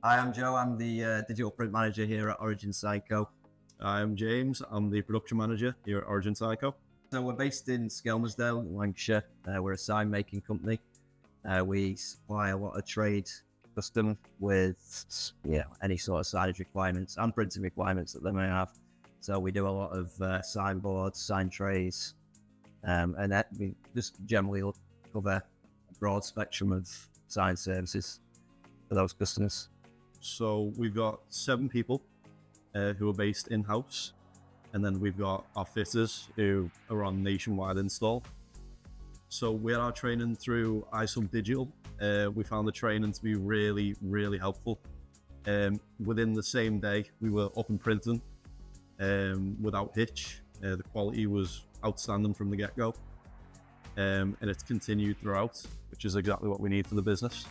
Hi, I'm Joe. I'm the digital print manager here at Origin Psycho. I'm James. I'm the production manager here at Origin Psycho. So we're based in Skelmersdale, Lancashire. We're a sign making company. We supply a lot of trade custom with any sort of signage requirements and printing requirements that they may have. So we do a lot of signboards, sign trays, and that we just generally cover a broad spectrum of sign services for those customers. So we've got 7 people who are based in-house, and then we've got our fitters who are on nationwide install. So we had our training through iSub Digital. We found the training to be really, really helpful. Within the same day, we were up and printing without hitch. The quality was outstanding from the get-go, and it's continued throughout, which is exactly what we need for the business,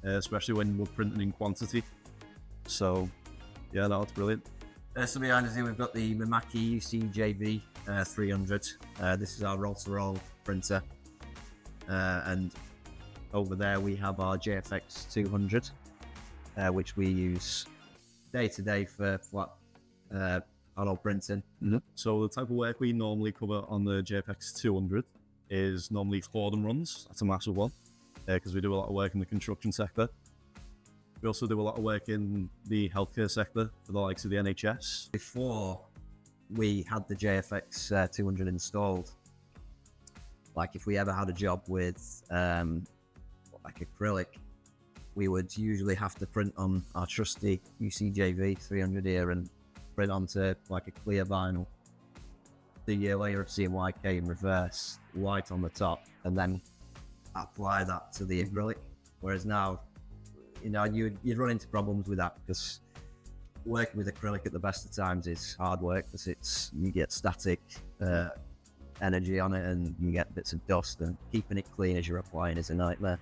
especially when we're printing in quantity. So yeah, no, it's brilliant. So behind us here we've got the Mimaki UCJV 300. This is our roll-to-roll printer, and over there we have our JFX 200, which we use day to day for flat panel printing. Mm-hmm. So the type of work we normally cover on the JFX 200 is normally Fordham runs. That's a massive one because we do a lot of work in the construction sector. We also do a lot of work in the healthcare sector for the likes of the NHS. Before we had the JFX 200 installed, like if we ever had a job with like acrylic, we would usually have to print on our trusty UCJV 300 here and print onto like a clear vinyl, the layer of CMYK in reverse, white on the top, and then apply that to the acrylic. Whereas now, you know, you'd run into problems with that because working with acrylic at the best of times is hard work because you get static energy on it and you get bits of dust, and keeping it clean as you're applying is a nightmare.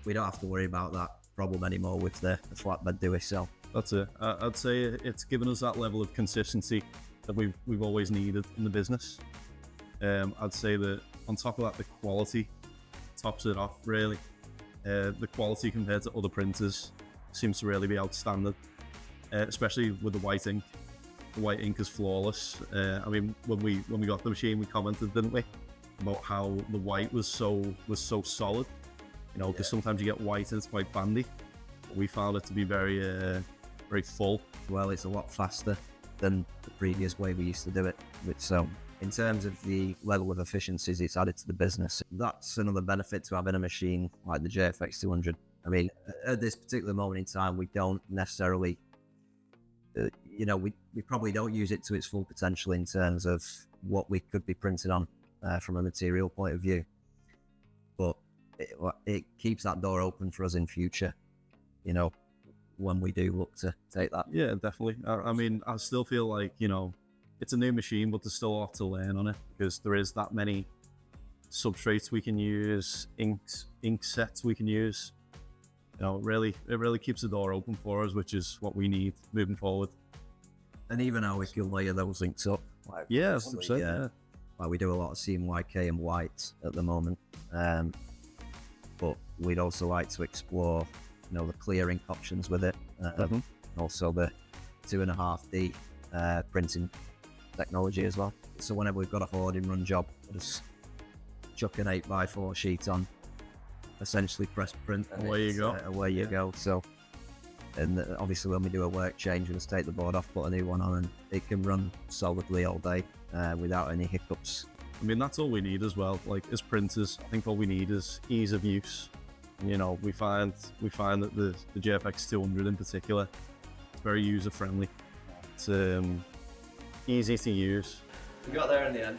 We don't have to worry about that problem anymore with the flatbed do it so. That's it. I'd say it's given us that level of consistency that we've always needed in the business. I'd say that on top of that, the quality tops it off really. The quality compared to other printers seems to really be outstanding, especially with the white ink. The white ink is flawless. I mean, when we got the machine, we commented, didn't we, about how the white was so solid. You know, because sometimes you get white and it's quite bandy. But we found it to be very full. Well, it's a lot faster than the previous way we used to do it. So in terms of the level of efficiencies it's added to the business, that's another benefit to having a machine like the JFX 200. I mean, at this particular moment in time, we don't necessarily, we probably don't use it to its full potential in terms of what we could be printing on from a material point of view. But it keeps that door open for us in future, you know, when we do look to take that. Yeah, definitely. I mean, I still feel like, you know, it's a new machine, but there's still a lot to learn on it because there is that many substrates we can use, ink sets we can use. You know, it really keeps the door open for us, which is what we need moving forward. And even how we can layer those inks up. Like, yeah, 100%. Yeah. Like we do a lot of CMYK and white at the moment, but we'd also like to explore, you know, the clear ink options with it, and also the 2.5D printing technology as well. So whenever we've got a hoarding run job, we'll just chuck an 8x4 sheet on, essentially press print, and away you go. Away you go. So, and obviously when we do a work change, we just take the board off, put a new one on, and it can run solidly all day without any hiccups. I mean, that's all we need as well. Like as printers, I think all we need is ease of use. You know, we find that the JFX 200 in particular, it's very user friendly. It's easy to use. We got there in the end.